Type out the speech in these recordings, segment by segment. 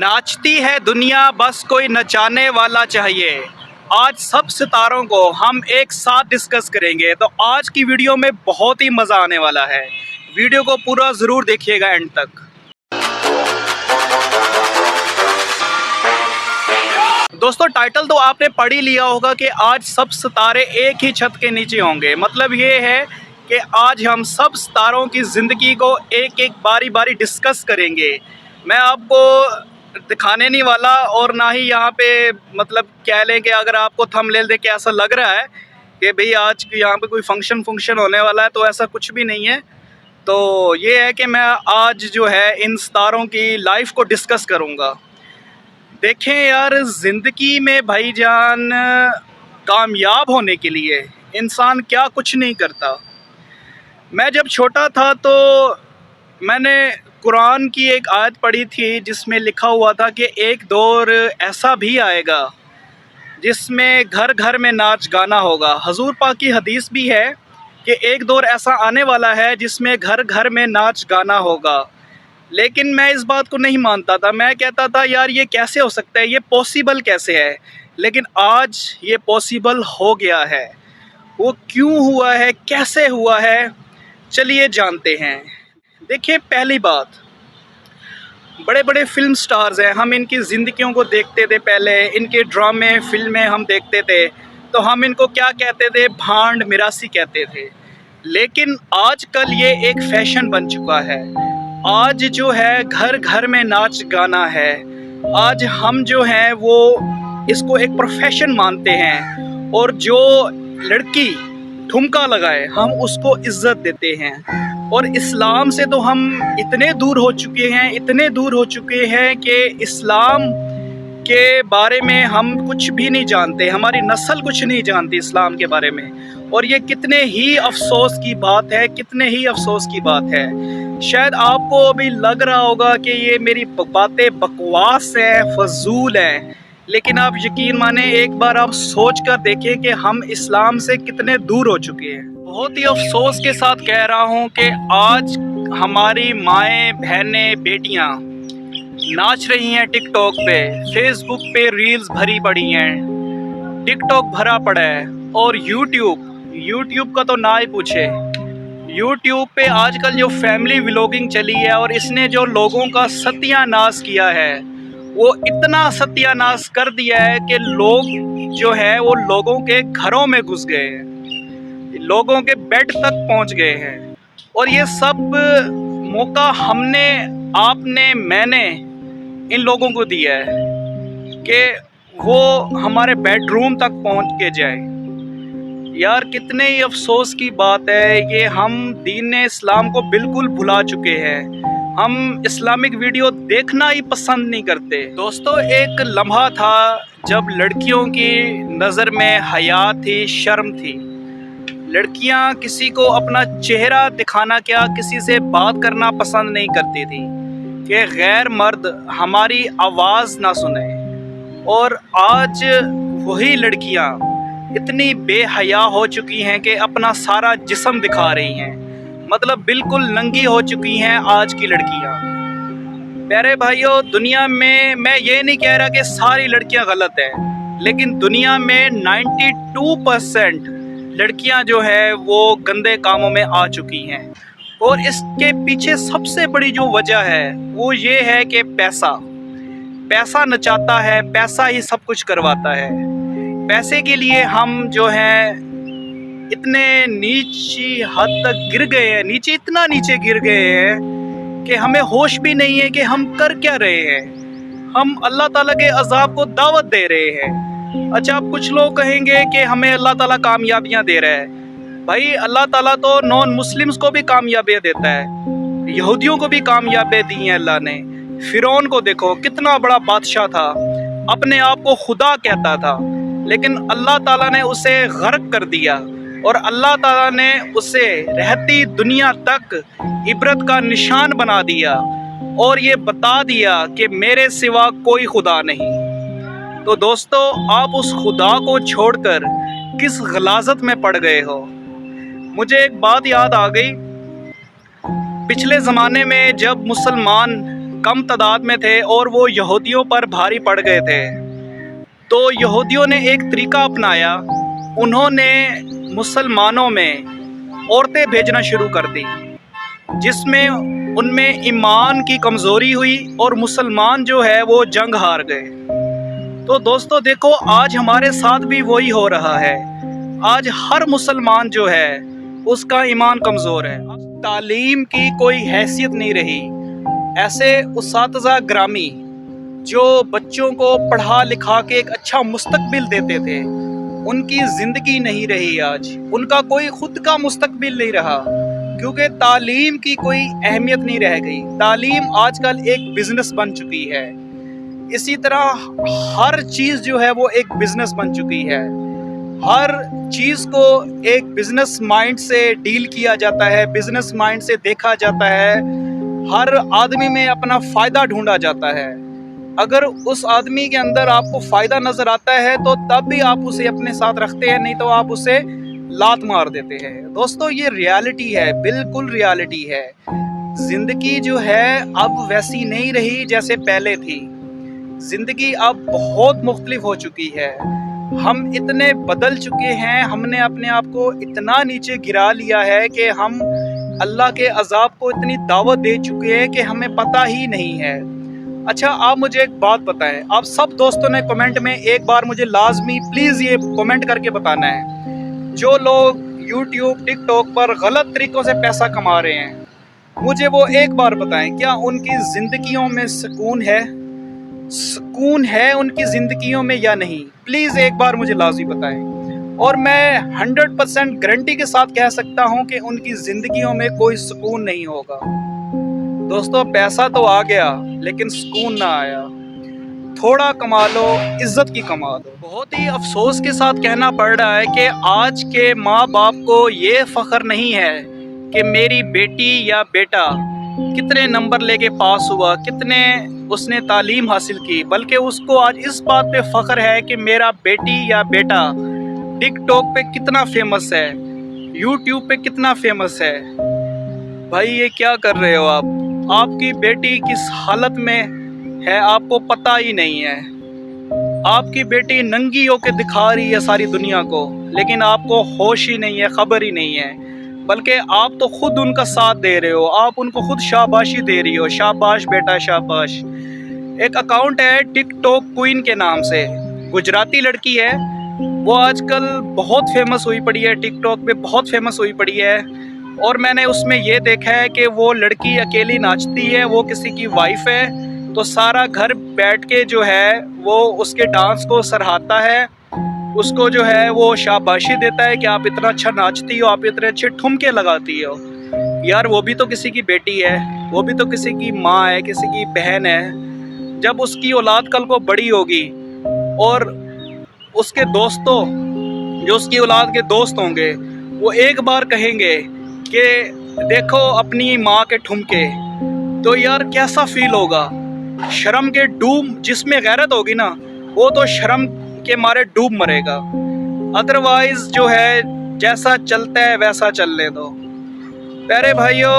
नाचती है दुनिया बस कोई नचाने वाला चाहिए। आज सब सितारों को हम एक साथ डिस्कस करेंगे, तो आज की वीडियो में बहुत ही मज़ा आने वाला है। वीडियो को पूरा ज़रूर देखिएगा एंड तक। दोस्तों, टाइटल तो आपने पढ़ ही लिया होगा कि आज सब सितारे एक ही छत के नीचे होंगे। मतलब ये है कि आज हम सब सितारों की ज़िंदगी को एक एक बारी बारी डिस्कस करेंगे। मैं आपको दिखाने नहीं वाला और ना ही यहाँ पे मतलब कह लें कि अगर आपको थंबनेल देख के ऐसा लग रहा है कि भाई आज यहाँ पे कोई फंक्शन होने वाला है, तो ऐसा कुछ भी नहीं है। तो ये है कि मैं आज जो है इन सितारों की लाइफ को डिस्कस करूँगा। देखें यार, ज़िंदगी में भाईजान कामयाब होने के लिए इंसान क्या कुछ नहीं करता। मैं जब छोटा था तो मैंने कुरान की एक आयत पढ़ी थी जिसमें लिखा हुआ था कि एक दौर ऐसा भी आएगा जिसमें घर घर में नाच गाना होगा। हुज़ूर पाक की हदीस भी है कि एक दौर ऐसा आने वाला है जिसमें घर घर में नाच गाना होगा। लेकिन मैं इस बात को नहीं मानता था। मैं कहता था यार ये कैसे हो सकता है, ये पॉसिबल कैसे है। लेकिन आज ये पॉसिबल हो गया है। वो क्यों हुआ है, कैसे हुआ है, चलिए जानते हैं। देखिए, पहली बात, बड़े बड़े फिल्म स्टार्स हैं, हम इनकी ज़िंदगियों को देखते थे। पहले इनके ड्रामे फिल्में हम देखते थे तो हम इनको क्या कहते थे, भांड मिरासी कहते थे। लेकिन आजकल ये एक फैशन बन चुका है। आज जो है घर घर में नाच गाना है। आज हम जो हैं वो इसको एक प्रोफेशन मानते हैं, और जो लड़की ठुमका लगाए हम उसको इज्जत देते हैं। और इस्लाम से तो हम इतने दूर हो चुके हैं कि इस्लाम के बारे में हम कुछ भी नहीं जानते। हमारी नस्ल कुछ नहीं जानती इस्लाम के बारे में। और ये कितने ही अफसोस की बात है। शायद आपको अभी लग रहा होगा कि ये मेरी बातें बकवास हैं, फजूल हैं, लेकिन आप यकीन माने, एक बार आप सोच कर देखें कि हम इस्लाम से कितने दूर हो चुके हैं। बहुत ही अफसोस के साथ कह रहा हूँ कि आज हमारी माएँ, बहनें, बेटियाँ नाच रही हैं टिकटॉक पे, फेसबुक पे रील्स भरी पड़ी हैं, टिकटॉक भरा पड़ा है, और यूट्यूब का तो ना ही पूछे। यूट्यूब पे आजकल जो फैमिली व्लॉगिंग चली है और इसने जो लोगों का सत्यानाश किया है, वो इतना सत्यानाश कर दिया है कि लोग जो है वो लोगों के घरों में घुस गए हैं, लोगों के बेड तक पहुंच गए हैं। और ये सब मौका हमने, आपने, मैंने इन लोगों को दिया है कि वो हमारे बेडरूम तक पहुंच के जाए। यार कितने ही अफसोस की बात है, ये हम दीन इस्लाम को बिल्कुल भुला चुके हैं। हम इस्लामिक वीडियो देखना ही पसंद नहीं करते। दोस्तों, एक लम्हा था जब लड़कियों की नज़र में हया थी, शर्म थी। लड़कियां किसी को अपना चेहरा दिखाना क्या, किसी से बात करना पसंद नहीं करती थी कि गैर मर्द हमारी आवाज़ ना सुने। और आज वही लड़कियां इतनी बेहया हो चुकी हैं कि अपना सारा जिस्म दिखा रही हैं। मतलब बिल्कुल नंगी हो चुकी हैं आज की लड़कियां। प्यारे भाइयों, दुनिया में मैं ये नहीं कह रहा कि सारी लड़कियां गलत हैं, लेकिन दुनिया में 92% लड़कियां जो है वो गंदे कामों में आ चुकी हैं। और इसके पीछे सबसे बड़ी जो वजह है वो ये है कि पैसा नचाता है, पैसा ही सब कुछ करवाता है। पैसे के लिए हम जो है इतने नीची हद तक गिर गए हैं, इतना नीचे गिर गए हैं कि हमें होश भी नहीं है कि हम कर क्या रहे हैं। हम अल्लाह ताला के अजाब को दावत दे रहे हैं। अच्छा, अब कुछ लोग कहेंगे कि हमें अल्लाह ताला कामयाबियां दे रहा है। भाई, अल्लाह ताला तो नॉन मुस्लिम्स को भी कामयाबियां देता है, यहूदियों को भी कामयाबियां दी हैं अल्लाह ने। फिरौन को देखो, कितना बड़ा बादशाह था, अपने आप को खुदा कहता था, लेकिन अल्लाह ताला ने उसे गर्क कर दिया और अल्लाह ताला ने उसे रहती दुनिया तक इबरत का निशान बना दिया और ये बता दिया कि मेरे सिवा कोई खुदा नहीं। तो दोस्तों, आप उस खुदा को छोड़कर किस गलाजत में पड़ गए हो। मुझे एक बात याद आ गई। पिछले ज़माने में जब मुसलमान کم تعداد میں تھے اور وہ یہودیوں پر بھاری پڑ گئے تھے، تو یہودیوں نے ایک طریقہ اپنایا، انہوں نے مسلمانوں میں عورتیں بھیجنا شروع کر دی، جس میں ان میں ایمان کی کمزوری ہوئی اور مسلمان جو ہے وہ جنگ ہار گئے۔ تو دوستو دیکھو، آج ہمارے ساتھ بھی وہی ہو رہا ہے۔ آج ہر مسلمان جو ہے اس کا ایمان کمزور ہے، تعلیم کی کوئی حیثیت نہیں رہی۔ ایسے اساتذہ گرامی جو بچوں کو پڑھا لکھا کے ایک اچھا مستقبل دیتے تھے، ان کی زندگی نہیں رہی آج، ان کا کوئی خود کا مستقبل نہیں رہا، کیونکہ تعلیم کی کوئی اہمیت نہیں رہ گئی۔ تعلیم آج کل ایک بزنس بن چکی ہے، اسی طرح ہر چیز جو ہے وہ ایک بزنس بن چکی ہے۔ ہر چیز کو ایک بزنس مائنڈ سے ڈیل کیا جاتا ہے، بزنس مائنڈ سے دیکھا جاتا ہے، ہر آدمی میں اپنا فائدہ ڈھونڈا جاتا ہے۔ اگر اس آدمی کے اندر آپ کو فائدہ نظر آتا ہے تو تب بھی آپ اسے اپنے ساتھ رکھتے ہیں، نہیں تو آپ اسے لات مار دیتے ہیں۔ دوستو یہ ریالٹی ہے، بالکل ریالٹی ہے۔ زندگی جو ہے اب ویسی نہیں رہی جیسے پہلے تھی، زندگی اب بہت مختلف ہو چکی ہے۔ ہم اتنے بدل چکے ہیں، ہم نے اپنے آپ کو اتنا نیچے گرا لیا ہے کہ ہم اللہ کے عذاب کو اتنی دعوت دے چکے ہیں کہ ہمیں پتہ ہی نہیں ہے۔ اچھا آپ مجھے ایک بات بتائیں، آپ سب دوستوں نے کمنٹ میں ایک بار مجھے لازمی پلیز یہ کمنٹ کر کے بتانا ہے، جو لوگ یوٹیوب ٹک ٹاک پر غلط طریقوں سے پیسہ کما رہے ہیں، مجھے وہ ایک بار بتائیں، کیا ان کی زندگیوں میں سکون ہے؟ سکون ہے ان کی زندگیوں میں یا نہیں؟ پلیز ایک بار مجھے لازمی بتائیں، اور میں 100% گارنٹی کے ساتھ کہہ سکتا ہوں کہ ان کی زندگیوں میں کوئی سکون نہیں ہوگا۔ دوستو پیسہ تو آ گیا لیکن سکون نہ آیا۔ تھوڑا کما لو، عزت کی کما دو۔ بہت ہی افسوس کے ساتھ کہنا پڑ رہا ہے کہ آج کے ماں باپ کو یہ فخر نہیں ہے کہ میری بیٹی یا بیٹا کتنے نمبر لے کے پاس ہوا، کتنے اس نے تعلیم حاصل کی، بلکہ اس کو آج اس بات پہ فخر ہے کہ میرا بیٹی یا بیٹا ٹک ٹاک پہ کتنا فیمس ہے، یوٹیوب پہ کتنا فیمس ہے۔ بھائی یہ کیا کر رہے ہو آپ کی بیٹی کس حالت میں ہے آپ کو پتہ ہی نہیں ہے۔ آپ کی بیٹی ننگی ہو کے دکھا رہی ہے ساری دنیا کو، لیکن آپ کو ہوش ہی نہیں ہے، خبر ہی نہیں ہے، بلکہ آپ تو خود ان کا ساتھ دے رہے ہو، آپ ان کو خود شاباشی دے رہی ہو، شاباش بیٹا شاباش۔ ایک اکاؤنٹ ہے ٹک ٹاک کوئین کے نام سے، گجراتی لڑکی ہے، وہ آج کل بہت فیمس ہوئی پڑی ہے، ٹک ٹاک پہ بہت فیمس ہوئی پڑی ہے، اور میں نے اس میں یہ دیکھا ہے کہ وہ لڑکی اکیلی ناچتی ہے، وہ کسی کی وائف ہے، تو سارا گھر بیٹھ کے جو ہے وہ اس کے ڈانس کو سراہتا ہے، اس کو جو ہے وہ شاباشی دیتا ہے کہ آپ اتنا اچھا ناچتی ہو، آپ اتنے اچھے ٹھمکے لگاتی ہو۔ یار وہ بھی تو کسی کی بیٹی ہے، وہ بھی تو کسی کی ماں ہے، کسی کی بہن ہے۔ جب اس کی اولاد کل کو بڑی ہوگی اور اس کے دوستوں، جو اس کی اولاد کے دوست ہوں گے، وہ ایک بار کہیں گے کہ دیکھو اپنی ماں کے ٹھمکے، تو یار کیسا فیل ہوگا؟ شرم کے ڈوب، جس میں غیرت ہوگی نا وہ تو شرم کے مارے ڈوب مرے گا، ادروائز جو ہے جیسا چلتا ہے ویسا چلنے دو۔ پیارے بھائیوں،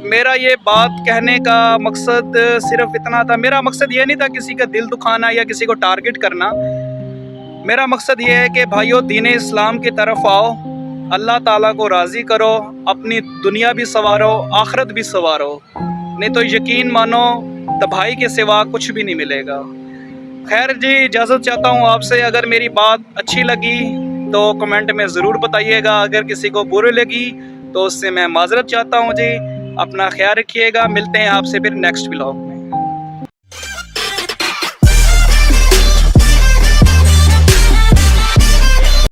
میرا یہ بات کہنے کا مقصد صرف اتنا تھا، میرا مقصد یہ نہیں تھا کسی کا دل دکھانا یا کسی کو ٹارگٹ کرنا، میرا مقصد یہ ہے کہ بھائیوں دین اسلام کی طرف آؤ، اللہ تعالیٰ کو راضی کرو، اپنی دنیا بھی سنوارو، آخرت بھی سنوارو، نہیں تو یقین مانو تباہی کے سوا کچھ بھی نہیں ملے گا۔ خیر جی، اجازت چاہتا ہوں آپ سے، اگر میری بات اچھی لگی تو کمنٹ میں ضرور بتائیے گا، اگر کسی کو بری لگی تو اس سے میں معذرت چاہتا ہوں جی۔ اپنا خیال رکھیے گا، ملتے ہیں آپ سے پھر نیکسٹ ولاگ۔